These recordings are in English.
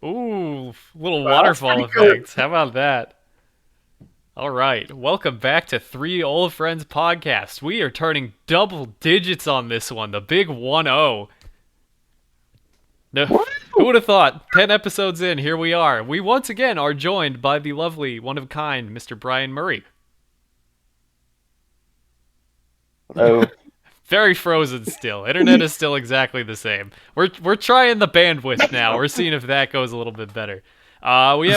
Ooh, little Wow, that's waterfall pretty good. effect. How about that? All right, welcome back to Three Old Friends podcast. We are turning double digits on this one, the big 1-0. No, who Woo! would have thought? 10 episodes in, here we are. We once again are joined by the lovely, one of a kind, Mr. Brian Murray. Hello. Very frozen still. Internet is still exactly the same. We're trying the bandwidth now. We're seeing if that goes a little bit better. We're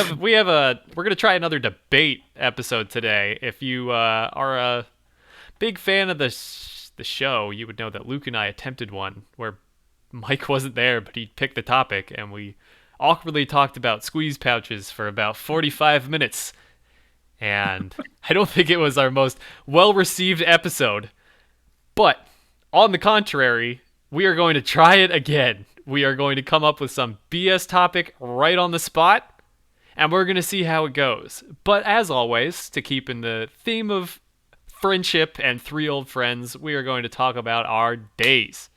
gonna try another debate episode today. If you are a big fan of the show, you would know that Luke and I attempted one where Mike wasn't there, but he picked the topic, and we awkwardly talked about squeeze pouches for about 45 minutes. And I don't think it was our most well received episode. But on the contrary, we are going to try it again. We are going to come up with some BS topic right on the spot, and we're going to see how it goes. But as always, to keep in the theme of friendship and three old friends, we are going to talk about our days,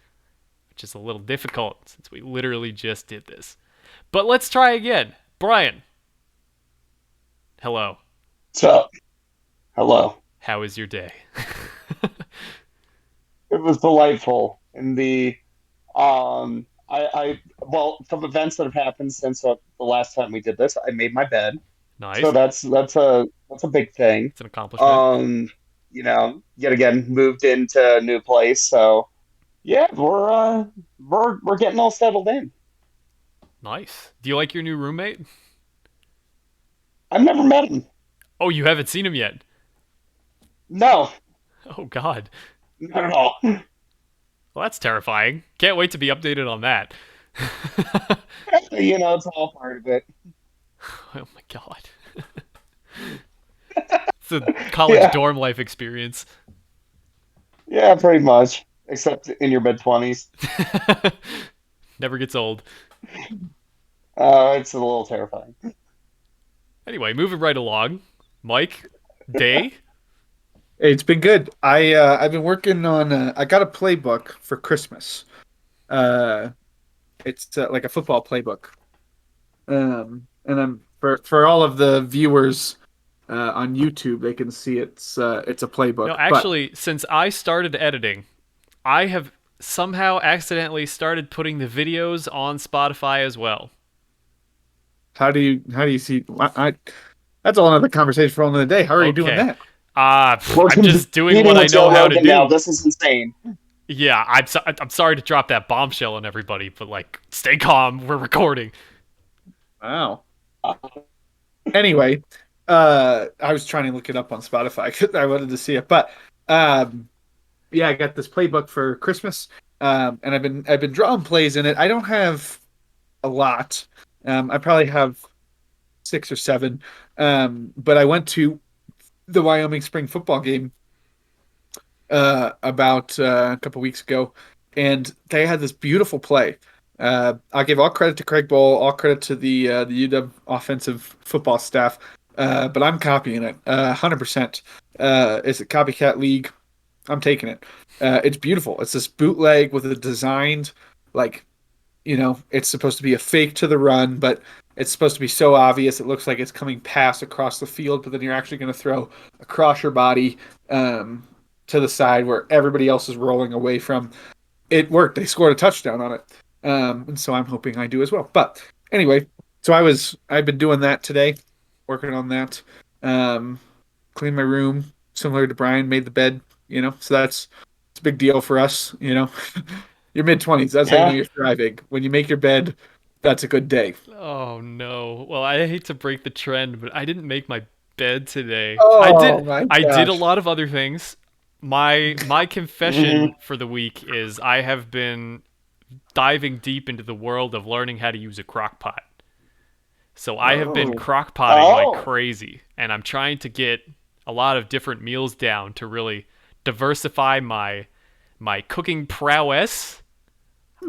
which is a little difficult since we literally just did this. But let's try again. Brian, hello. What's up? Hello. How is your day? It was delightful. Well, some events that have happened since the last time we did this. I made my bed, so Nice. that's a big thing. It's an accomplishment. Um, Yet again moved into a new place, so yeah, we're getting all settled in. Nice. Do you like your new roommate? I've never met him. Oh, you haven't seen him yet. No, Oh God. not at all. Well, that's terrifying. Can't wait to be updated on that. It's all part of it. Oh my God. It's a college Yeah, dorm life experience. yeah, pretty much. Except in your mid 20s. Never gets old. It's a little terrifying. Anyway, moving right along. Mike, day. Hey, it's been good. I've been working on I got a playbook for Christmas. Uh it's like a football playbook. And I'm for all of the viewers on YouTube, they can see it's a No, playbook. But actually, since I started editing, I have somehow accidentally started putting the videos on Spotify as well. how do you see that's all another conversation for another day. How are you doing Okay. that? We're I'm just doing competing what I with know Joe how to Rogan now. do. This is insane. Yeah, I'm sorry to drop that bombshell on everybody, but like, stay calm. We're recording. Wow. Uh, Anyway, I was trying to look it up on Spotify because I wanted to see it. But um yeah, I got this playbook for Christmas, and I've been drawing plays in it. I don't have a lot. I probably have 6 or 7. But I went to the Wyoming spring football game about a couple weeks ago, and they had this beautiful play. I'll give all credit to Craig Bowl, all credit to the UW offensive football staff, but I'm copying it 100%. It's a copycat league. I'm taking it. It's beautiful. It's this bootleg with a designed, like, it's supposed to be a fake to the run, but it's supposed to be so obvious it looks like it's coming past across the field, but then you're actually going to throw across your body to the side where everybody else is rolling away from. It worked. They scored a touchdown on it, and so I'm hoping I do as well. But anyway, so I've been doing that today, working on that. Um, Cleaned my room, similar to Brian, made the bed. So it's a big deal for us. Your mid 20s. That's how you know yeah. you're thriving. When you make your bed, that's a good day. Oh no. Well, I hate to break the trend, but I didn't make my bed today. I Oh did my I did a gosh. lot of other things. My hmm confession for the week is I have been diving deep into the world of learning how to use a crock pot. So I have been Oh. crock potting like Oh, crazy, and I'm trying to get a lot of different meals down to really diversify my cooking prowess.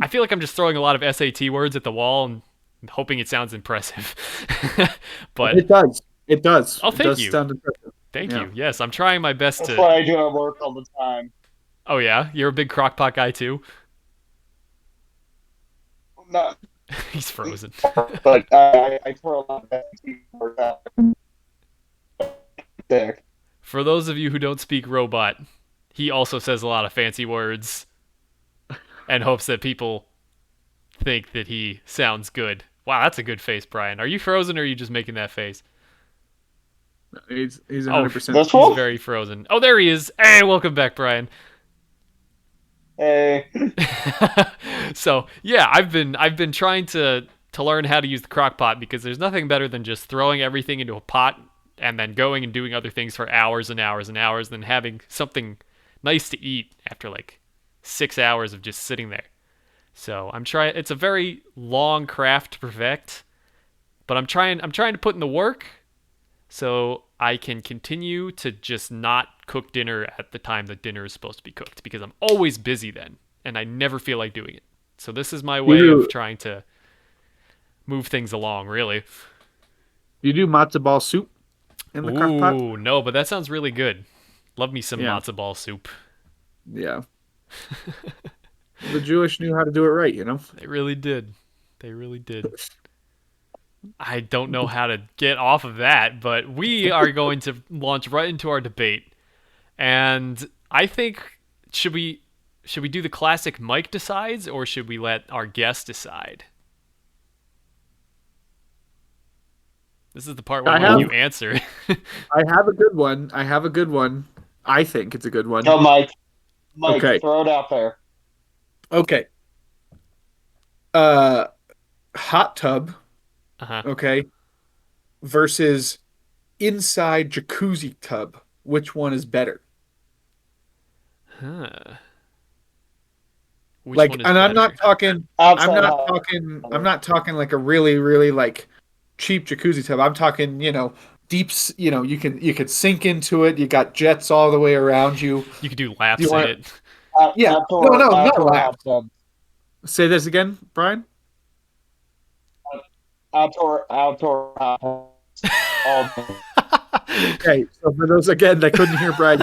I feel like I'm just throwing a lot of SAT words at the wall and hoping it sounds impressive. But It does. It does. oh, It thank does you. sound impressive. Thank Yeah. you. Yes, I'm trying my best that's to. what I do at work all the time. Oh yeah, you're a big crockpot guy too. No, He's frozen. but I throw a lot of fancy words out there. For those of you who don't speak robot, he also says a lot of fancy words and hopes that people think that he sounds good. Wow, that's a good face, Brian. Are you frozen or are you just making that face? He's Oh, 100%. This he's one? very frozen. Oh, there he is. Hey, welcome back, Brian. Hey. So yeah, I've been trying to learn how to use the crock pot because there's nothing better than just throwing everything into a pot and then going and doing other things for hours and hours and hours than having something nice to eat after like 6 hours of just sitting there. So I'm trying. It's a very long craft to perfect, but I'm trying to put in the work so I can continue to just not cook dinner at the time that dinner is supposed to be cooked because I'm always busy then and I never feel like doing it. So this is my way of You trying to move things along, really. you do matzo ball soup in the crock pot? Ooh, no, but that sounds really good. Love me some Yeah. matzo ball soup. Yeah. The Jewish knew how to do it right, you know? They really did. They really did. I don't know how to get off of that, but we are going to launch right into our debate. And I think should we do the classic Mike decides or should we let our guest decide? This is the part where I we let have you answer. I have a good one. I have a good one. I think it's a good one. Go, Mike. Mike, Okay. throw it out there. Okay. Uh hot tub, Uh-huh. okay, versus inside jacuzzi tub. Which one is better? Huh. Which Like, one is and better? Outside hot. I'm not talking like a really, really like cheap jacuzzi tub. I'm talking, you could sink into it. You got jets all the way around you. You could do Do you laps in want it. Yeah. No, Outdoor no, not outdoor laugh. hot tub. Say this again, Brian. Outdoor hot tubs all day. Okay, so for those again that couldn't hear Brian,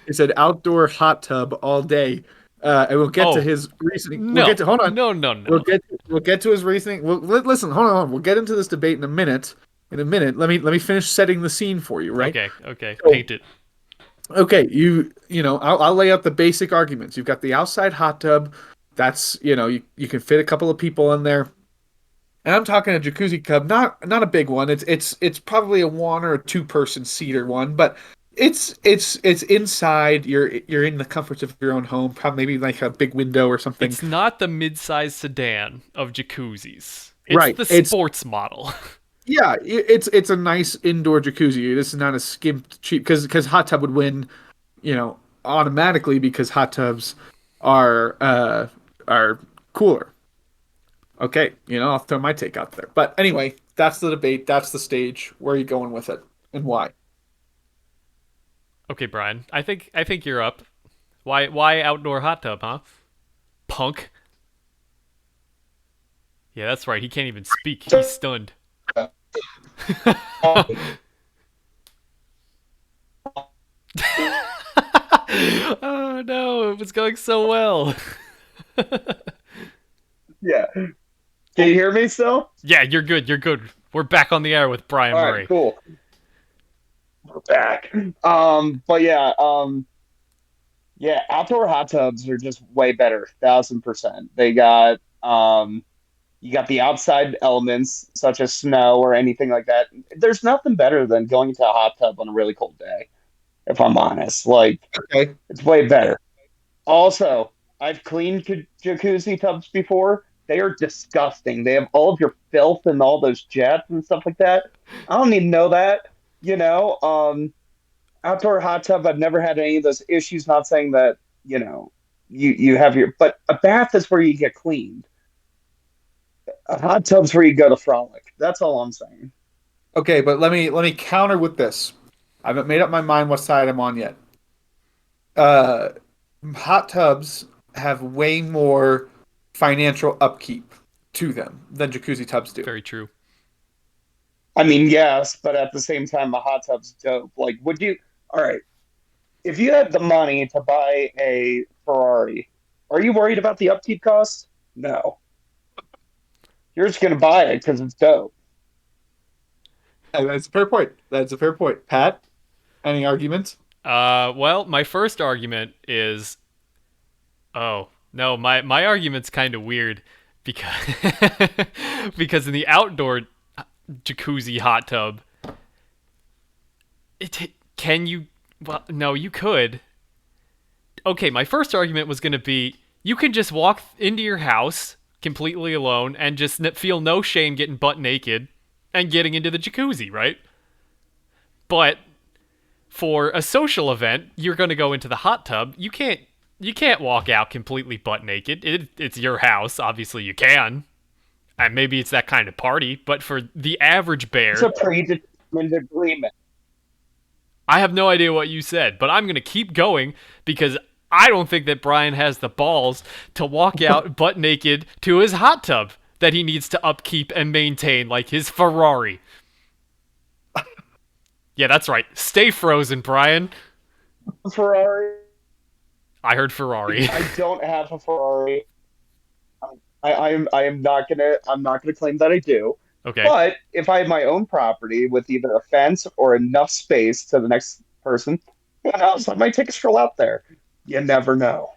he said outdoor hot tub all day. And we'll get to Oh, his reasoning. We'll no. get to hold on. No, no, no. We'll get to his reasoning. Listen, hold on. We'll get into this debate in a minute. In a minute, let me finish setting the scene for you, right? Okay, okay. So, Paint it. okay, I'll lay out the basic arguments. You've got the outside hot tub. That's you can fit a couple of people in there. And I'm talking a jacuzzi tub, not a big one. It's probably a one or a two person seater one, but it's inside. You're in the comforts of your own home, probably maybe like a big window or something. It's not the mid-sized sedan of jacuzzis. It's Right. the It's sports model. Yeah, it's a nice indoor jacuzzi. This is not a skimped cheap because hot tub would win, automatically because hot tubs are cooler. Okay, I'll throw my take out there. But anyway, that's the debate. That's the stage. Where are you going with it, and why? Okay, Brian. I think you're up. Why outdoor hot tub, huh? Punk. Yeah, that's right. He can't even speak. He's stunned. Oh no, it was going so well. Yeah. Can you hear me still? Yeah, you're good. You're good. We're back on the air with Brian All right, Murray. cool. We're back. But yeah, yeah, outdoor hot tubs are just way better, 1,000%. They got you got the outside elements such as snow or anything like that. There's nothing better than going into a hot tub on a really cold day, if I'm honest. Like, Okay. it's way better. Also, I've cleaned jacuzzi tubs before. They are disgusting. They have all of your filth and all those jets and stuff like that. I don't even know that. You know, outdoor hot tub. I've never had any of those issues. Not saying that you have your, but a bath is where you get cleaned. A hot tub's where you go to frolic. That's all I'm saying. Okay, but let me counter with this. I haven't made up my mind what side I'm on yet. Uh, Hot tubs have way more financial upkeep to them than jacuzzi tubs do. Very true. I mean, yes, but at the same time, a hot tub's dope. Like, would you? All right, if you had the money to buy a Ferrari, are you worried about the upkeep costs? No. You're just gonna buy it because it's dope. That's a fair point. That's a fair point. Pat, any arguments? Well, my first argument is, oh no, my argument's kind of weird because because in the outdoor jacuzzi hot tub, can you? Well, no, you could. Okay, my first argument was gonna be you can just walk into your house completely alone and just feel no shame getting butt naked and getting into the jacuzzi, right? But for a social event, you're going to go into the hot tub. You can't walk out completely butt naked. It's your house. Obviously, you can. And maybe it's that kind of party. But for the average bear, It's a predetermined agreement. I have no idea what you said. But I'm going to keep going because I don't think that Brian has the balls to walk out butt naked to his hot tub that he needs to upkeep and maintain like his Ferrari. Yeah, that's right. Stay frozen, Brian. Ferrari. I heard Ferrari. I don't have a Ferrari. I'm not gonna claim that I do. Okay. But if I have my own property with either a fence or enough space to the next person, who knows? I might take a stroll out there. You never know.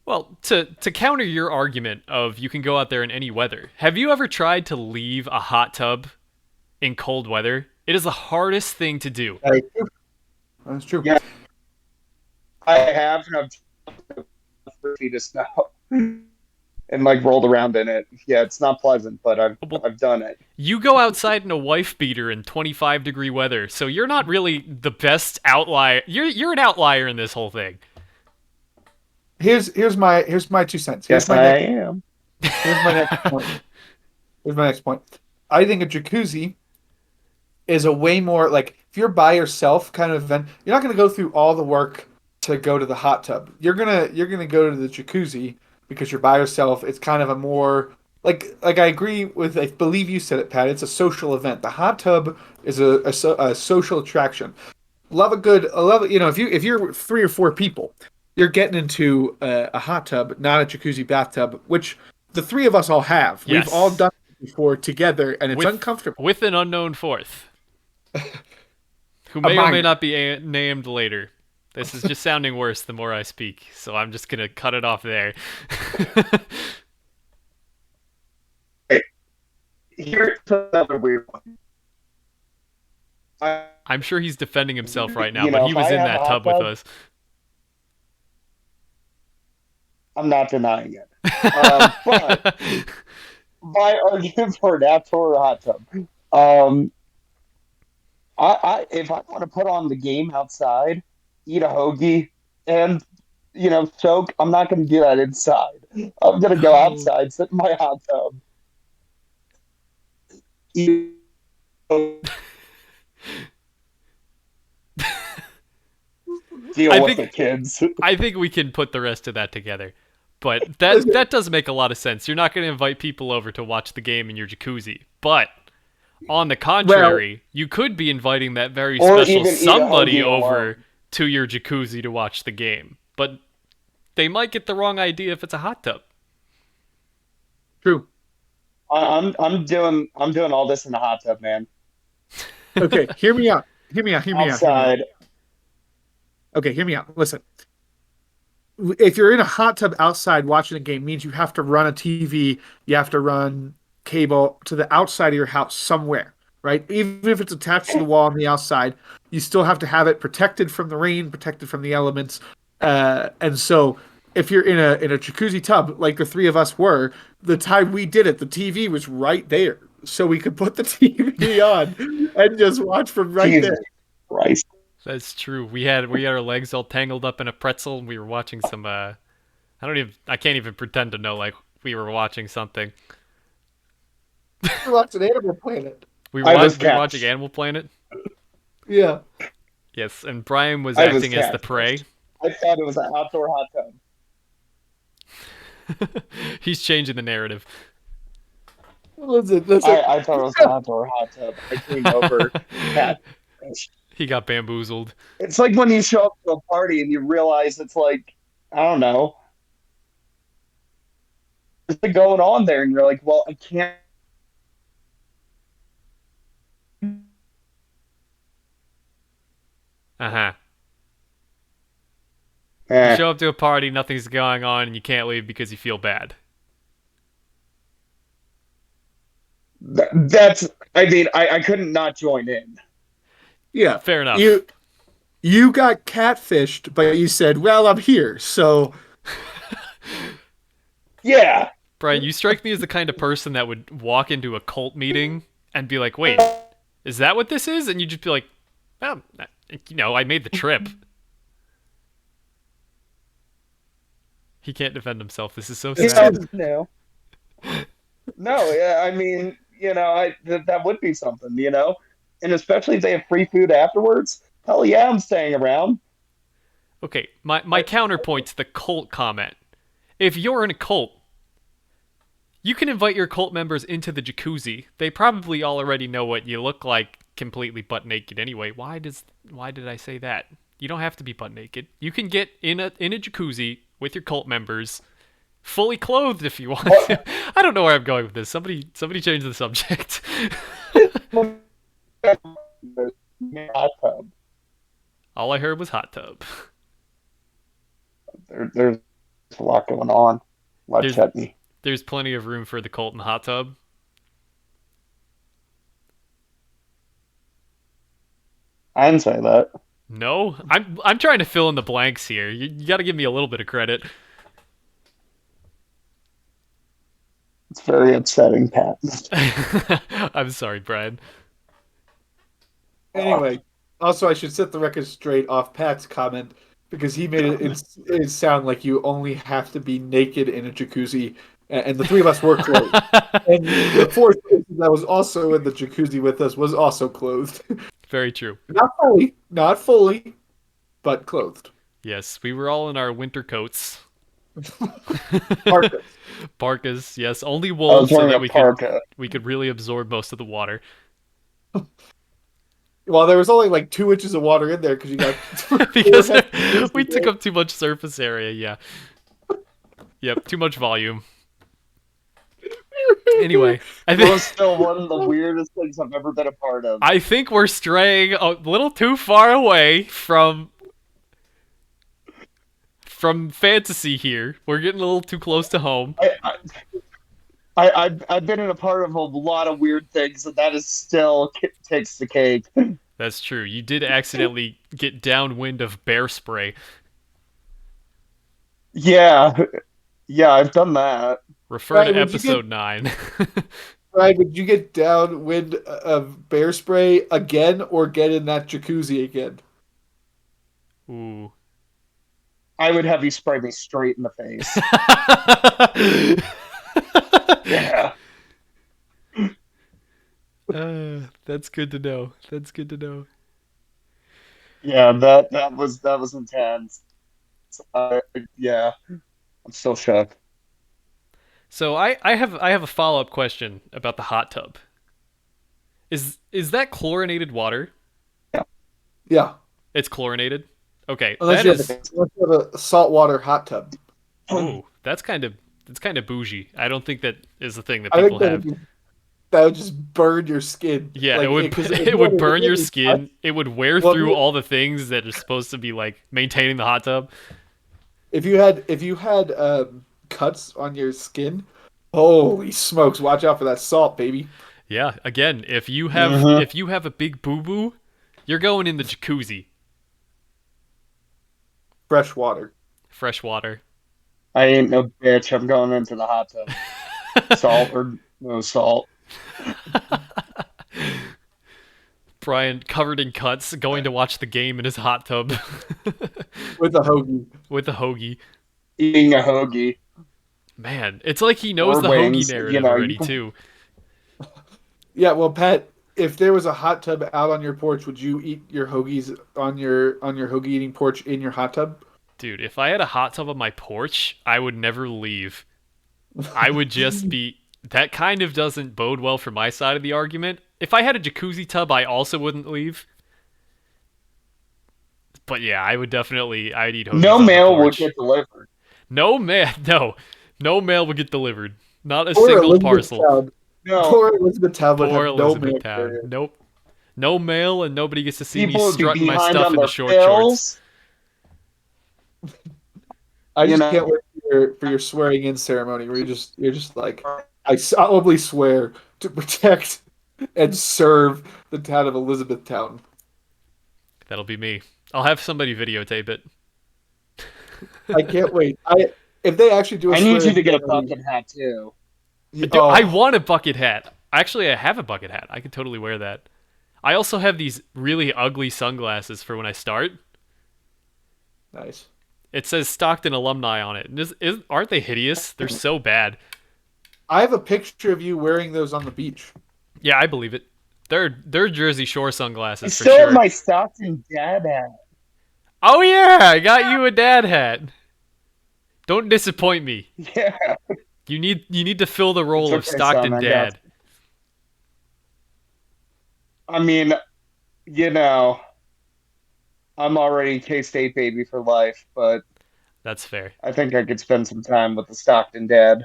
Well, to counter your argument of you can go out there in any weather, have you ever tried to leave a hot tub in cold weather? It is the hardest thing to do. That's true. Yeah. I have, and I've 3 feet of snow and like rolled around in it. Yeah, it's not pleasant, but I've done it. You go outside in a wife beater in 25-degree weather, so you're not really the best outlier. You're an outlier in this whole thing. Here's my 2 cents. Yes, I am. Here's my next point. Here's my next point. I think a jacuzzi is a way more like if you're by yourself kind of event, you're not going to go through all the work to go to the hot tub. You're gonna go to the jacuzzi because you're by yourself. It's kind of a more like I agree with. I believe you said it, Pat. It's a social event. The hot tub is a social attraction. Love it. You know, if you're 3 or 4 people, you're getting into a hot tub, not a jacuzzi bathtub, which the 3 of us all have. Yes. We've all done it before together, and it's uncomfortable with an unknown fourth, who may or may not be named later. This is just sounding worse the more I speak, so I'm just gonna cut it off there. Here's another weird one. I'm sure he's defending himself right now, You but know, he if was I in have that a tub hot with tub- us. I'm not denying it. But my argument for an outdoor hot tub. If I want to put on the game outside, eat a hoagie, and soak, I'm not going to do that inside. I'm going to go outside, sit in my hot tub, eat. Deal with it, kids. I think we can put the rest of that together. But that does make a lot of sense. You're not going to invite people over to watch the game in your jacuzzi. But on the contrary, you could be inviting that very special somebody over to your jacuzzi to watch the game. But they might get the wrong idea if it's a hot tub. True. I'm doing all this in the hot tub, man. Okay, hear me out. Outside. Okay, hear me out. Listen. If you're in a hot tub outside watching a game, means you have to run a TV, you have to run cable to the outside of your house somewhere, right? Even if it's attached to the wall on the outside, you still have to have it protected from the rain, protected from the elements. And so if you're in a jacuzzi tub, like the 3 of us were, the time we did it, the TV was right there. So we could put the TV on and just watch from right Jesus there. Christ. That's true. We had our legs all tangled up in a pretzel, and we were watching some. I can't even pretend to know like we were watching something. We watched an Animal Planet. We were watching Animal Planet. Yeah. Yes, and Brian was acting as the prey. I thought it was an outdoor hot tub. He's changing the narrative. Listen. I thought it was an outdoor hot tub. I came over. He got bamboozled. It's like when you show up to a party and you realize it's like, I don't know, there's something going on there, and you're like, well, I can't Uh-huh. You Eh, show up to a party, nothing's going on, and you can't leave because you feel bad. that's. I mean, I couldn't not join in. Yeah. Fair enough. You got catfished, but you said, "Well, I'm here." So, Yeah. Brian, you strike me as the kind of person that would walk into a cult meeting and be like, wait, is that what this is? And you'd just be like, well, I made the trip. He can't defend himself. This is so it's sad. good. No. No. Yeah. I mean, that would be something. And especially if they have free food afterwards. Hell yeah, I'm staying around. Okay, my counterpoint to the cult comment. If you're in a cult, you can invite your cult members into the jacuzzi. They probably already know what you look like completely butt naked anyway. Why did I say that? You don't have to be butt naked. You can get in a jacuzzi with your cult members fully clothed if you want to. I don't know where I'm going with this. Somebody change the subject. Hot tub. All I heard was hot tub. There's a lot going on. A lot of There's chutney. there's plenty of room for the cult in the hot tub. I didn't say that. No, I'm trying to fill in the blanks here. You got to give me a little bit of credit. It's very upsetting, Pat. I'm sorry, Brian. Anyway, also I should set the record straight off Pat's comment because he made it sound like you only have to be naked in a jacuzzi, and the three of us were clothed. And the fourth person that was also in the jacuzzi with us was also clothed. Very true. Not fully, but clothed. Yes, we were all in our winter coats. Parkas. Parkas, yes, only I wool was so wearing that a parka. we could really absorb most of the water. Well, there was only like 2 inches of water in there because you got Because 4 hectares we of took water. up too much surface area, yeah. Yep, too much volume. Anyway, It was still one of the weirdest things I've ever been a part of. I think we're straying a little too far away from fantasy here. We're getting a little too close to home. I've been in a part of a lot of weird things, and that is still takes the cake. That's true. You did accidentally get downwind of bear spray. Yeah, yeah, I've done that. Refer Right, to would you episode 9. Right, would you get downwind of bear spray again or get in that jacuzzi again? Ooh. I would have you spray me straight in the face. Yeah. That's good to know. That's good to know. Yeah, that was intense. Yeah, I'm still shook. So I have a follow-up question about the hot tub. Is that chlorinated water? Yeah, It's chlorinated? Okay, unless that you have, is unless you have a saltwater hot tub. ooh, that's kind of bougie. I don't think that is the thing that I people think have. that would just burn your skin. Yeah, Like, it would 'cause if it you would had a burn your jacuzzi skin. hot- It would wear Well, through yeah. all the things that are supposed to be like maintaining the hot tub. If you had cuts on your skin, holy smokes! Watch out for that salt, baby. Yeah, again, if you Mhm. have a big boo-boo, you're going in the jacuzzi. Fresh water. Fresh water. I ain't no bitch. I'm going into the hot tub. Salt or no salt. Brian covered in cuts, going to watch the game in his hot tub With a hoagie. with a hoagie. Eating a hoagie Man, it's like he knows or the wings. hoagie narrative already too. Yeah, well, Pat, if there was a hot tub out on your porch, would you eat your hoagies on your hoagie eating porch in your hot tub? Dude, if I had a hot tub on my porch, I would never leave. I would just be. That kind of doesn't bode well for my side of the argument. If I had a jacuzzi tub, I also wouldn't leave. But yeah, I would definitely. I'd eat hoagies No on the mail will porch. get delivered. No mail would get delivered. Not a Poor single Elizabeth parcel. Town. No, Poor Elizabeth Town would Poor have no Elizabeth mail Town. carrier. Nope. No mail, and nobody gets to see me People would be strutting my behind stuff on in the their short shorts. bills. I You just can't know, wait for your swearing in ceremony where you're just like, I solemnly swear to protect and serve the town of Elizabethtown. That'll be me. I'll have somebody videotape it. I can't wait. I If they actually do a I need you swearing to get a ceremony, bucket hat too. Dude, I oh, want a bucket hat. Actually, I have a bucket hat. I could totally wear that. I also have these really ugly sunglasses for when I start. nice. It says Stockton alumni on it. Aren't they hideous? They're so bad. I have a picture of you wearing those on the beach. Yeah, I believe it. They're Jersey Shore I sunglasses for still have sure. my Stockton dad hat. Oh yeah, I got you a dad hat. Don't disappoint me. Yeah, You need to fill the it's role of okay, son. Stockton I got. dad. I mean, you know, I'm already K-State baby for life, but That's fair. I think I could spend some time with the Stockton dad.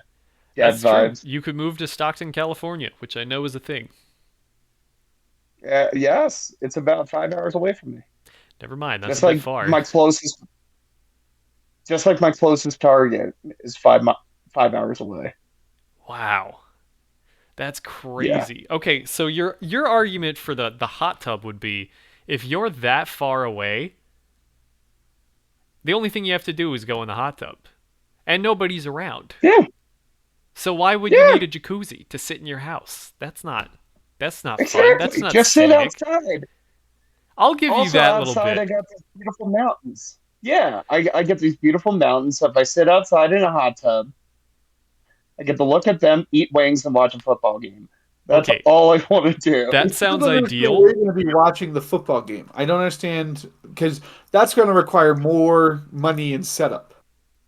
Dad That's true. vibes. You could move to Stockton, California, which I know is a thing. Yes, it's about 5 hours away from me. Never mind, that's a Just bit like far. my closest, just like my closest target is 5 hours away. Wow. That's Yeah, crazy. Okay, so your argument for the hot tub would be if you're that far away, the only thing you have to do is go in the hot tub. And nobody's around. yeah, So why would you yeah. need a jacuzzi to sit in your house? That's not fun. That's Exactly. not Just sit scenic. outside. I'll give you Also, that little outside, bit. I got these beautiful mountains. Yeah, I get these beautiful mountains. So if I sit outside in a hot tub, I get to look at them, eat wings, and watch a football game. That's Okay, all I want to do. that I still sounds don't understand ideal. where you're going to be watching the football game. I don't understand because that's going to require more money and setup.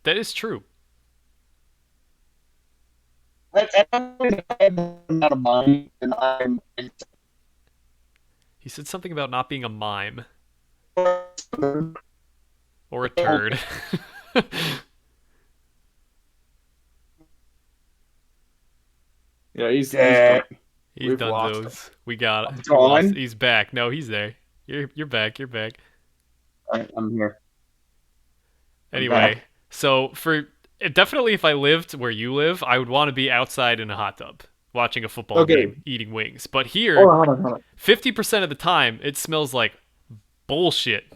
That is true. I have an amount of money, and I'm He said something about not being a mime or a turd. Yeah, he's gone. dead. He's We've done lost him. those. We got it. We lost. Gone. He's back. No, he's there. You're back. You're back. I'm here. I'm Anyway, back. so for definitely if I lived where you live, I would want to be outside in a hot tub watching a football Okay, game, eating wings. But hold here, on, hold on, hold on. 50% of the time, it smells like bullshit.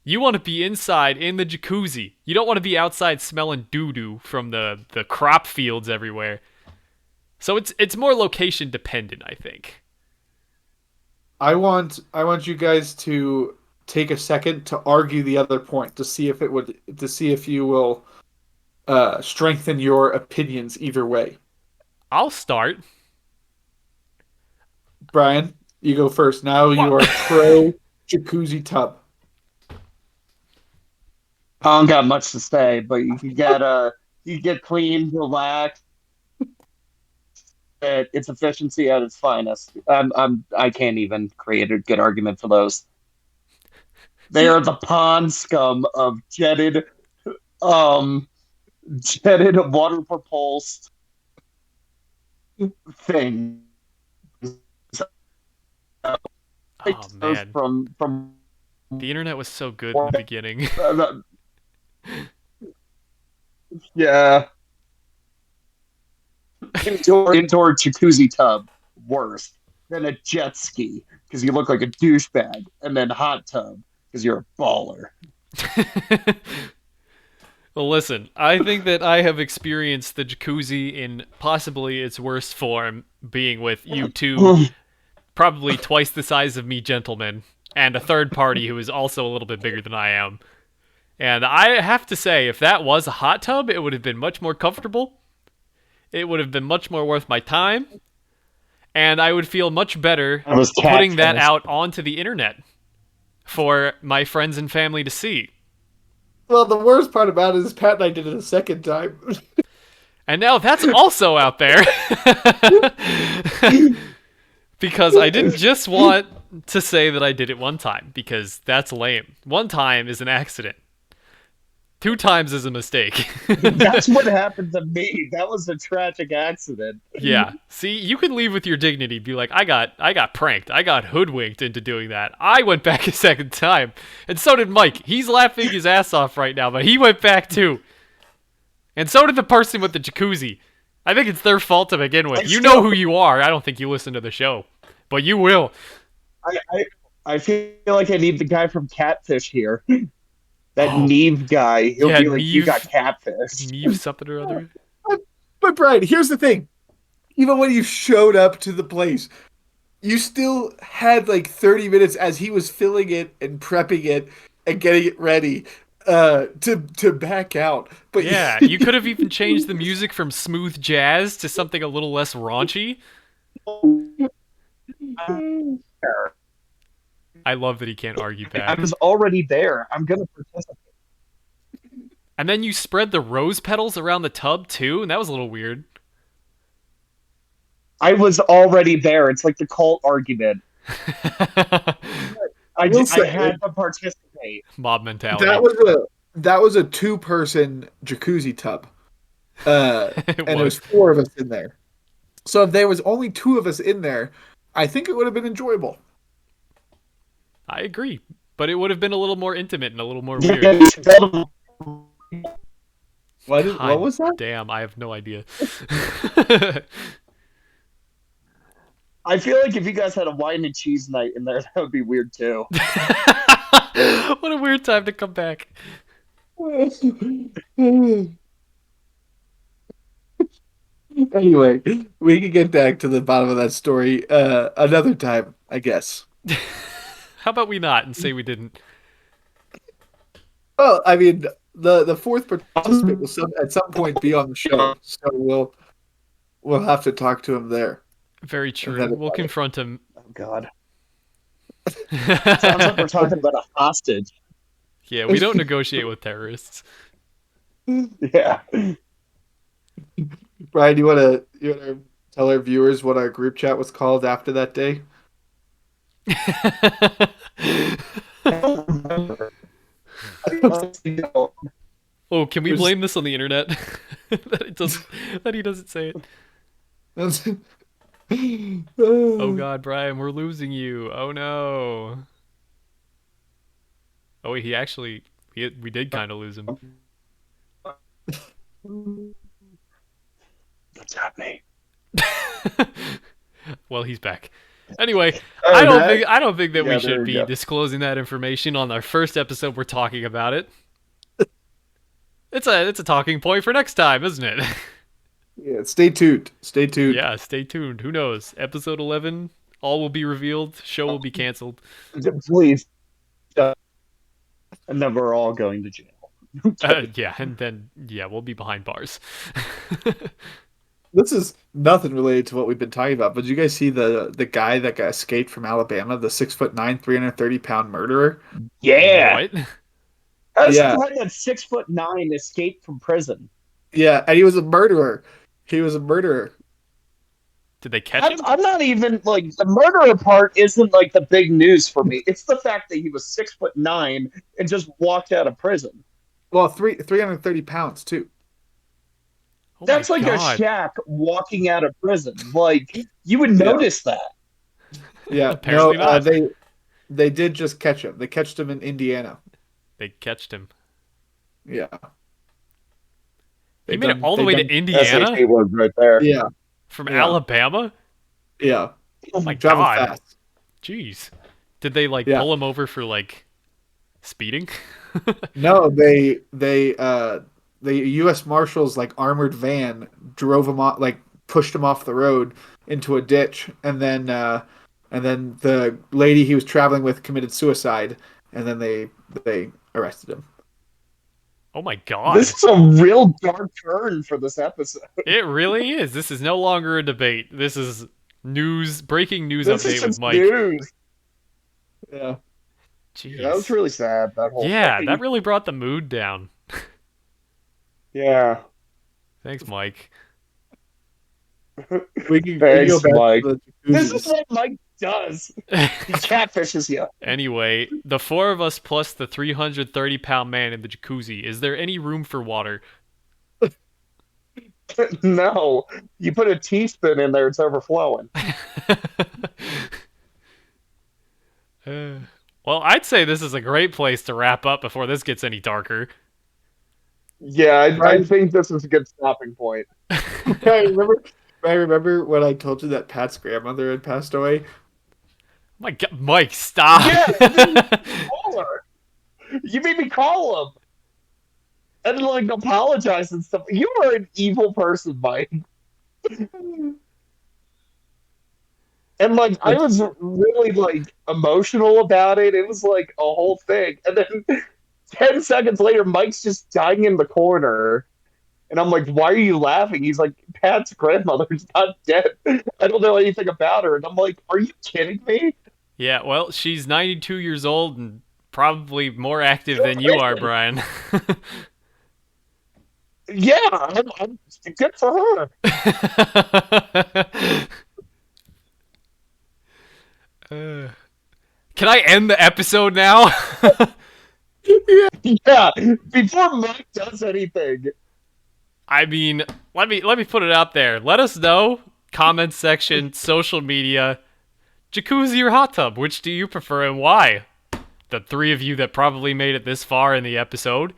You want to be inside in the jacuzzi. You don't want to be outside smelling doo-doo from the crop fields everywhere. So it's more location dependent, I think. I want you guys to take a second to argue the other point to see if you will strengthen your opinions either way. I'll start. Brian, you go first. Now you What? are pro jacuzzi tub. I don't got much to say, but you get clean, relaxed. Its efficiency at its finest. I can't even create a good argument for those. They See, are the pond scum of um, jetted water propulsed things. Oh man, From the internet was so good in the beginning. uh, yeah, indoor jacuzzi tub worse than a jet ski because you look like a douchebag, and then hot tub because you're a baller. Well, listen, I think that I have experienced the jacuzzi in possibly its worst form, being with you two, probably twice the size of me gentlemen, and a third party who is also a little bit bigger than I am. And I have to say, if that was a hot tub, it would have been much more comfortable. It would have been much more worth my time, and I would feel much better I was putting that catfished. out onto the internet for my friends and family to see. well, the worst part about it is Pat and I did it a second time. And now that's also out there. Because I didn't just want to say that I did it one time, because that's lame. One time is an accident. 2 times is a mistake. That's what happened to me. That was a tragic accident. Yeah. See, you can leave with your dignity. Be like, I got pranked. I got hoodwinked into doing that. I went back a second time, and so did Mike. He's laughing his ass off right now, but he went back too. And so did the person with the jacuzzi. I think it's their fault to begin with. You know who you are. I don't think you listen to the show, but you will. I, I, I feel like I need the guy from Catfish here. That Oh, Neve guy. He'll yeah, be like, you Neve, got catfish. Neve something or other. But Brian, here's the thing. Even when you showed up to the place, you still had like 30 minutes as he was filling it and prepping it and getting it ready to back out. But Yeah, you could have even changed the music from smooth jazz to something a little less raunchy. I love that he can't argue I back. was already there. I'm gonna participate. And then you spread the rose petals around the tub too, and that was a little weird. I was already there. It's like the cult argument. I will I say had to participate. Mob mentality. that was a 2-person jacuzzi tub. It And there was was. 4 of us in there. So if there was only 2 of us in there, I think it would have been enjoyable. I agree, but it would have been a little more intimate and a little more Yeah, weird. What God was that? Damn, I have no idea. I feel like if you guys had a wine and cheese night in there, that would be weird too. What a weird time to come back. Anyway, we can get back to the bottom of that story another time, I guess. How about we not and say we didn't? Well, I mean, the fourth participant will at some point be on the show, so we'll have to talk to him there. Very And true. then We'll confront him. Oh God. Sounds like we're talking about a hostage. Yeah, we don't negotiate with terrorists. Yeah. Brian, you wanna tell our viewers what our group chat was called after that day? I don't remember. Oh, can we There's- blame this on the internet? That he doesn't say it. Oh God, Brian, we're losing you. Oh no. Oh wait, we did kind of lose him. What's happening? Well, he's back. Anyway, Oh, I don't think that Yeah, we there should we be go. disclosing that information on our first episode. We're talking about it. It's a talking point for next time, isn't it? Yeah, stay tuned. Stay tuned. Yeah, stay tuned. Who knows? Episode 11, all will be revealed. Show will be canceled. Please. And then we're all going to jail. Yeah, and then we'll be behind bars. This is nothing related to what we've been talking about, but did you guys see the guy that got escaped from Alabama, the 6'9", 330-pound murderer? Yeah. What? How's Yeah. someone that's 6'9" escaped from prison? Yeah, and he was a murderer. He was a murderer. Did they catch him? I'm not even like the murderer part isn't like the big news for me. It's the fact that he was 6'9" and just walked out of prison. Well, 330 pounds too. Oh That's my like God. a Shaq walking out of prison. Like you would notice that. Yeah, Apparently no, not. they did just catch him. They catched him in Indiana. They catched him. Yeah. He made it all the way to SAT Indiana word right there. Yeah, from Yeah. Alabama? yeah. Oh my Traveled God. fast. Jeez. Did they like Yeah. pull him over for like speeding? No, the U.S. Marshals like armored van drove him off, like pushed him off the road into a ditch, and then the lady he was traveling with committed suicide, and then they arrested him. Oh my God. This is a real dark turn for this episode. It really is. This is no longer a debate. This is breaking news This is update with just Mike. news. Yeah. Jeez. That was really sad. That whole Yeah, thing. that really brought the mood down. Yeah. Thanks, Mike. We can go Thanks, back Mike. to the This is jacuzzis. what Mike does. He catfishes you. Anyway, the four of us plus the 330-pound man in the jacuzzi. Is there any room for water? No, you put a teaspoon in there, it's overflowing. Uh, well, I'd say this is a great place to wrap up before this gets any darker. Yeah, I Right? think this is a good stopping point. I remember. I remember when I told you that Pat's grandmother had passed away. My God, Mike, stop! Yeah, you made me call her. You made me call him and like apologize and stuff. You are an evil person, Mike. And like I was really like emotional about it. It was like a whole thing. And then 10 seconds later, Mike's just dying in the corner. And I'm like, why are you laughing? He's like, Pat's grandmother's not dead. I don't know anything about her. And I'm like, are you kidding me? Yeah, well, she's 92 years old and probably more active than you are, Brian. Yeah, I'm good for her. Uh, can I end the episode now? Yeah, before Mike does anything. I mean, let me put it out there. Let us know. Comment section, social media, jacuzzi or hot tub. Which do you prefer and why? The three of you that probably made it this far in the episode.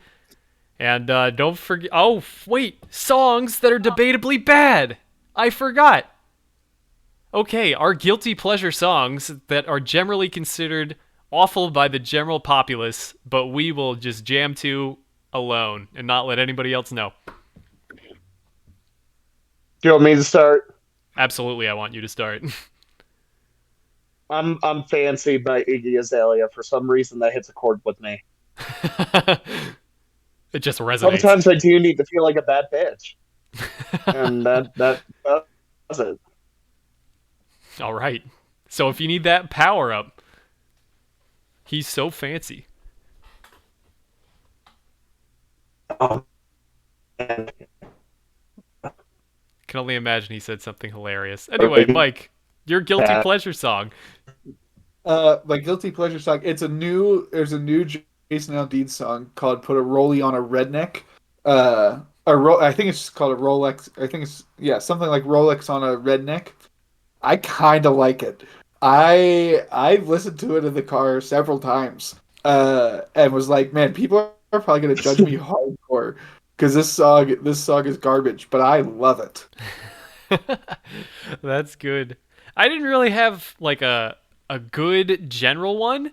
And don't forget. Oh, wait. Songs that are debatably bad. I forgot. Okay, our guilty pleasure songs that are generally considered awful by the general populace, but we will just jam to alone and not let anybody else know. Do you want me to start? Absolutely, I want you to start. I'm fancy by Iggy Azalea. For some reason, that hits a chord with me. It just resonates. Sometimes I do need to feel like a bad bitch, and that does it. All right. So if you need that power up, he's so fancy. Oh, man. Can only imagine he said something hilarious. Anyway, Mike, your guilty pleasure song. My guilty pleasure song. There's a new Jason Aldean song called "Put a Rollie on a Redneck." I think it's called a Rolex. I think it's something like Rolex on a Redneck. I kind of like it. I've listened to it in the car several times, and was like, man, people are probably gonna judge me hardcore because this song is garbage, but I love it. That's good. I didn't really have like a good general one.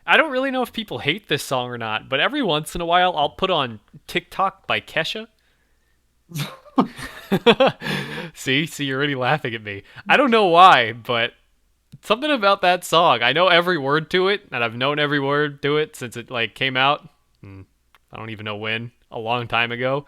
I don't really know if people hate this song or not, but every once in a while I'll put on TikTok by Kesha. See, you're already laughing at me. I don't know why, but something about that song. I know every word to it, and I've known every word to it since it like came out. I don't even know when, a long time ago.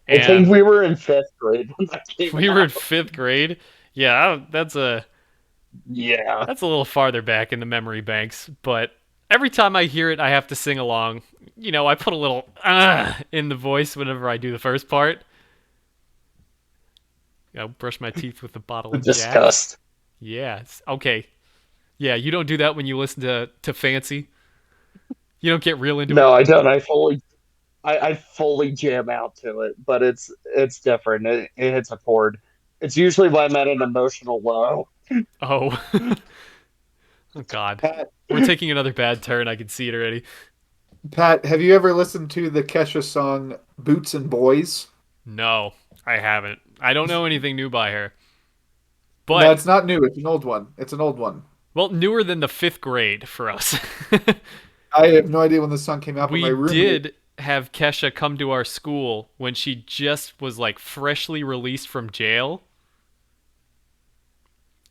I think And we were in fifth grade when that came we were in out. 5th grade. Yeah, Yeah. that's a little farther back in the memory banks, but every time I hear it, I have to sing along. You know, I put a little in the voice whenever I do the first part. You know, brush my teeth with a bottle of Jack. Disgust. Yeah, okay. Yeah, you don't do that when you listen to Fancy. You don't get real into it. No, I don't. I fully jam out to it, but it's different. It hits a chord. It's usually when I'm at an emotional low. Oh. Oh God. Pat, We're taking another bad turn. I can see it already. Pat, have you ever listened to the Kesha song "Boots and Boys"? No, I haven't. I don't know anything new by her. No, But it's not new. It's an old one. It's an old one. well, newer than the 5th grade for us. I have no idea when this song came out, but my We roommate. did have Kesha come to our school when she just was like freshly released from jail,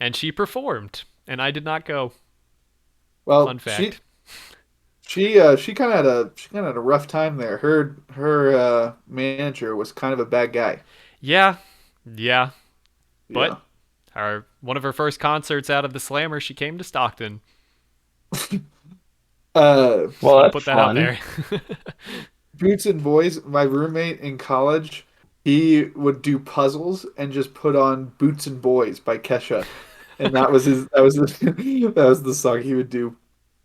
and she performed, and I did not go. Fun Well, fact. she kind of had a rough time there. Her manager was kind of a bad guy. Yeah, yeah, Yeah. but our one of her first concerts out of the Slammer, she came to Stockton. Just Well, want to that's put that out fun. there. Boots and Boys. My roommate in college, he would do puzzles and just put on "Boots and Boys" by Kesha, and that was his. That was his, that was the song he would do.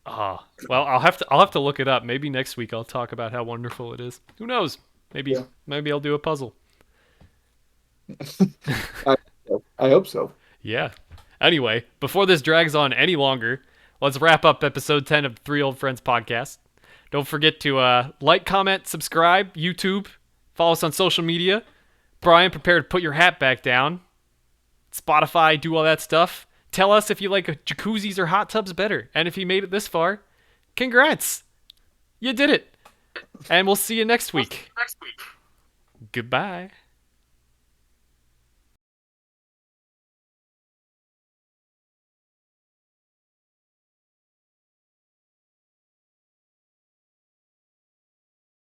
Oh, well, I'll have to look it up. Maybe next week I'll talk about how wonderful it is. Who knows? Maybe Yeah. maybe I'll do a puzzle. I, I hope so. Yeah. Anyway, before this drags on any longer, let's wrap up episode 10 of the Three Old Friends podcast. Don't forget to like, comment, subscribe, YouTube, follow us on social media. Brian, prepare to put your hat back down. Spotify, do all that stuff. Tell us if you like jacuzzis or hot tubs better. And if you made it this far, congrats. You did it. And we'll see you next week. Goodbye.